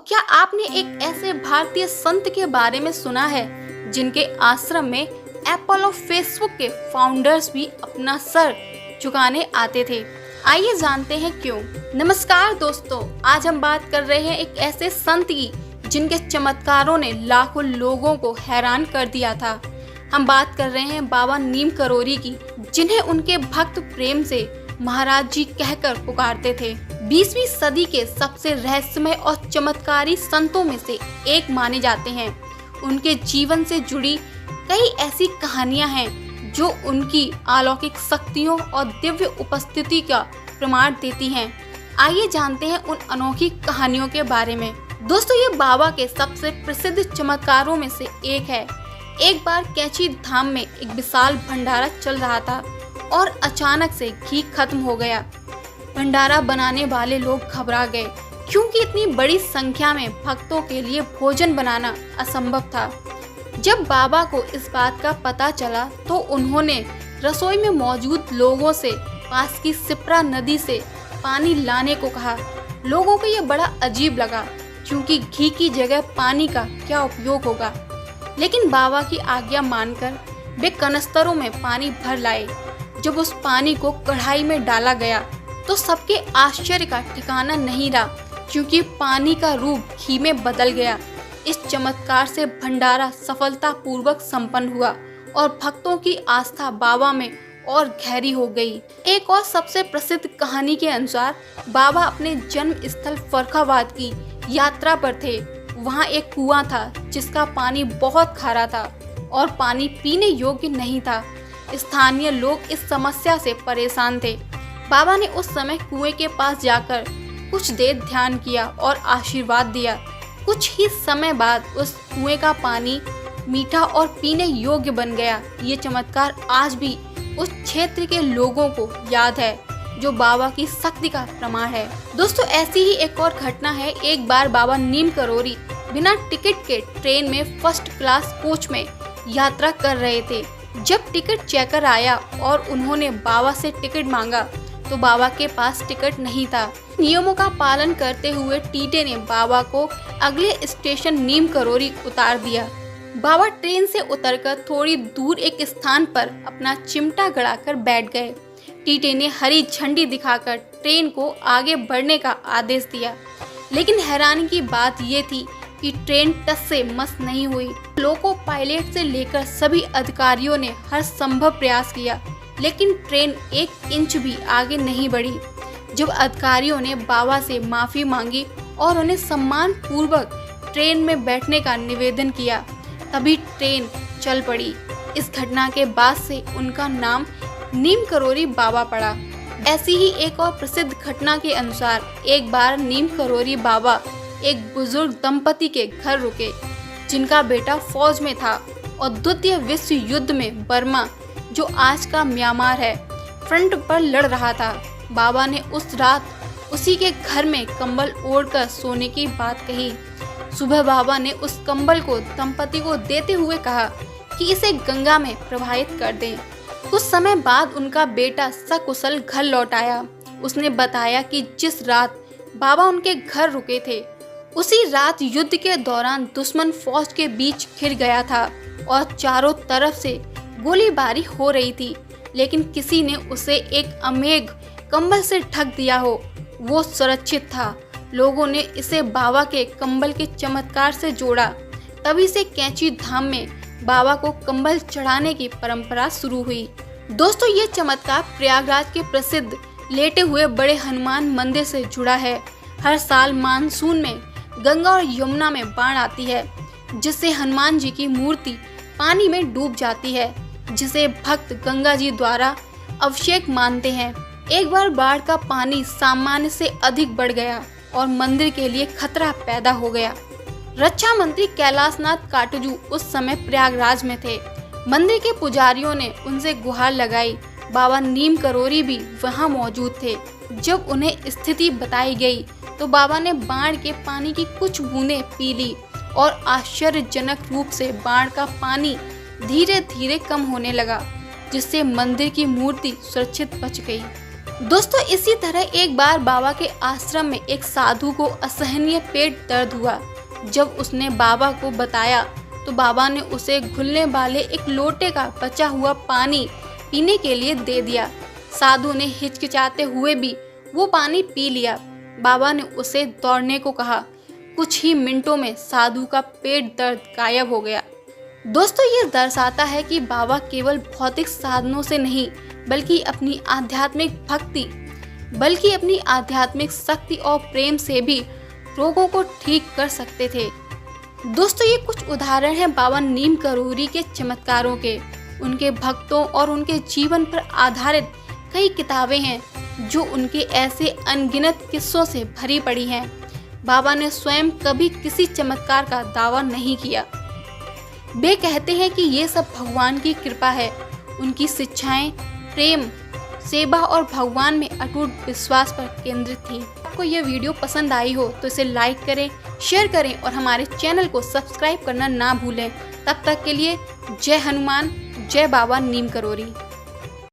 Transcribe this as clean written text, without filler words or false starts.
क्या आपने एक ऐसे भारतीय संत के बारे में सुना है जिनके आश्रम में एप्पल और फेसबुक के फाउंडर्स भी अपना सर झुकाने आते थे? आइए जानते हैं क्यों। नमस्कार दोस्तों, आज हम बात कर रहे हैं एक ऐसे संत की जिनके चमत्कारों ने लाखों लोगों को हैरान कर दिया था। हम बात कर रहे हैं बाबा नीम करोली की, जिन्हें उनके भक्त प्रेम से महाराज जी कहकर पुकारते थे। 20वीं सदी के सबसे रहस्यमय और चमत्कारी संतों में से एक माने जाते हैं। उनके जीवन से जुड़ी कई ऐसी कहानियां हैं जो उनकी अलौकिक शक्तियों और दिव्य उपस्थिति का प्रमाण देती हैं। आइए जानते हैं उन अनोखी कहानियों के बारे में। दोस्तों, ये बाबा के सबसे प्रसिद्ध चमत्कारों में से एक है। एक बार कैंची धाम में एक विशाल भंडारा चल रहा था और अचानक से घी खत्म हो गया। भंडारा बनाने वाले लोग घबरा गए, क्योंकि इतनी बड़ी संख्या में भक्तों के लिए भोजन बनाना असंभव था। जब बाबा को इस बात का पता चला तो उन्होंने रसोई में मौजूद लोगों से पास की सिप्रा नदी से पानी लाने को कहा। लोगों को यह बड़ा अजीब लगा, क्योंकि घी की जगह पानी का क्या उपयोग होगा। लेकिन बाबा की आज्ञा मानकर वे कनस्तरों में पानी भर लाए। जब उस पानी को कढ़ाई में डाला गया तो सबके आश्चर्य का ठिकाना नहीं रहा, क्योंकि पानी का रूप घी में बदल गया। इस चमत्कार से भंडारा सफलतापूर्वक संपन्न हुआ और भक्तों की आस्था बाबा में और गहरी हो गई। एक और सबसे प्रसिद्ध कहानी के अनुसार बाबा अपने जन्म स्थल फर्रुखाबाद की यात्रा पर थे। वहाँ एक कुआं था जिसका पानी बहुत खारा था और पानी पीने योग्य नहीं था। स्थानीय लोग इस समस्या से परेशान थे। बाबा ने उस समय कुएं के पास जाकर कुछ देर ध्यान किया और आशीर्वाद दिया। कुछ ही समय बाद उस कुएं का पानी मीठा और पीने योग्य बन गया। ये चमत्कार आज भी उस क्षेत्र के लोगों को याद है, जो बाबा की शक्ति का प्रमाण है। दोस्तों, ऐसी ही एक और घटना है। एक बार बाबा नीम करोली बिना टिकट के ट्रेन में फर्स्ट क्लास कोच में यात्रा कर रहे थे। जब टिकट चेकर आया और उन्होंने बाबा से टिकट मांगा तो बाबा के पास टिकट नहीं था। नियमों का पालन करते हुए टीटी ने बाबा को अगले स्टेशन नीम करोली उतार दिया। बाबा ट्रेन से उतरकर थोड़ी दूर एक स्थान पर अपना चिमटा गड़ाकर बैठ गए। टीटी ने हरी झंडी दिखाकर ट्रेन को आगे बढ़ने का आदेश दिया। लेकिन हैरानी की बात ये थी कि ट्रेन टस से मस नहीं हुई। लोको पायलट से लेकर सभी अधिकारियों ने हर संभव प्रयास किया, लेकिन ट्रेन 1 इंच भी आगे नहीं बढ़ी। जब अधिकारियों ने बाबा से माफी मांगी और उन्हें सम्मान पूर्वक ट्रेन में बैठने का निवेदन किया, तभी ट्रेन चल पड़ी। इस घटना के बाद से उनका नाम नीम करोली बाबा पड़ा। ऐसी ही एक और प्रसिद्ध घटना के अनुसार एक बार नीम करोली बाबा एक बुजुर्ग दंपति के घर रुके, जिनका बेटा फौज में था और द्वितीय विश्व युद्ध में बर्मा, जो आज का म्यांमार है, फ्रंट पर लड़ रहा था। बाबा ने उस रात उसी के घर में कंबल ओढ़कर सोने की बात कही। सुबह बाबा ने उस कंबल को दंपति को देते हुए कहा कि इसे गंगा में प्रवाहित कर दें। कुछ समय बाद उनका बेटा सकुशल घर लौट आया। उसने बताया कि जिस रात बाबा उनके घर रुके थे, उसी रात युद्ध के दौरान दुश्मन फौज के बीच घिर गया था और चारों तरफ से गोलीबारी हो रही थी, लेकिन किसी ने उसे एक अमेघ कंबल से ढक दिया हो। वो सुरक्षित था। लोगों ने इसे बाबा के कंबल के चमत्कार से जोड़ा। तभी से कैंची धाम में बाबा को कंबल चढ़ाने की परंपरा शुरू हुई। दोस्तों, ये चमत्कार प्रयागराज के प्रसिद्ध लेटे हुए बड़े हनुमान मंदिर से जुड़ा है। हर साल मानसून में गंगा और यमुना में बाढ़ आती है, जिससे हनुमान जी की मूर्ति पानी में डूब जाती है, जिसे भक्त गंगा जी द्वारा अभिषेक मानते हैं। एक बार बाढ़ का पानी सामान्य से अधिक बढ़ गया और मंदिर के लिए खतरा पैदा हो गया। रक्षा मंत्री कैलाशनाथ काटजू उस समय प्रयागराज में थे। मंदिर के पुजारियों ने उनसे गुहार लगाई। बाबा नीम करोली भी वहां मौजूद थे। जब उन्हें स्थिति बताई गई तो बाबा ने बाढ़ के पानी की कुछ बूंदें पी ली और आश्चर्यजनक रूप से बाढ़ का पानी धीरे धीरे कम होने लगा, जिससे मंदिर की मूर्ति सुरक्षित बच गई। दोस्तों इसी तरह एक बार बाबा के आश्रम में एक साधु को असहनीय पेट दर्द हुआ। जब उसने बाबा को बताया तो बाबा ने उसे घुलने वाले एक लोटे का बचा हुआ पानी पीने के लिए दे दिया। साधु ने हिचकिचाते हुए भी वो पानी पी लिया। बाबा ने उसे दौड़ने को कहा। कुछ ही मिनटों में साधु का पेट दर्द गायब हो गया। दोस्तों ये दर्शाता है कि बाबा केवल भौतिक साधनों से नहीं बल्कि अपनी आध्यात्मिक शक्ति और प्रेम से भी रोगों को ठीक कर सकते थे। दोस्तों ये कुछ उदाहरण हैं बाबा नीम करोली के चमत्कारों के। उनके भक्तों और उनके जीवन पर आधारित कई किताबें हैं जो उनके ऐसे अनगिनत किस्सों से भरी पड़ी हैं। बाबा ने स्वयं कभी किसी चमत्कार का दावा नहीं किया। वे कहते हैं कि ये सब भगवान की कृपा है। उनकी शिक्षाएं प्रेम, सेवा और भगवान में अटूट विश्वास पर केंद्रित थी। आपको यह वीडियो पसंद आई हो तो इसे लाइक करें, शेयर करें और हमारे चैनल को सब्सक्राइब करना ना भूलें। तब तक के लिए जय हनुमान, जय बाबा नीम करोली।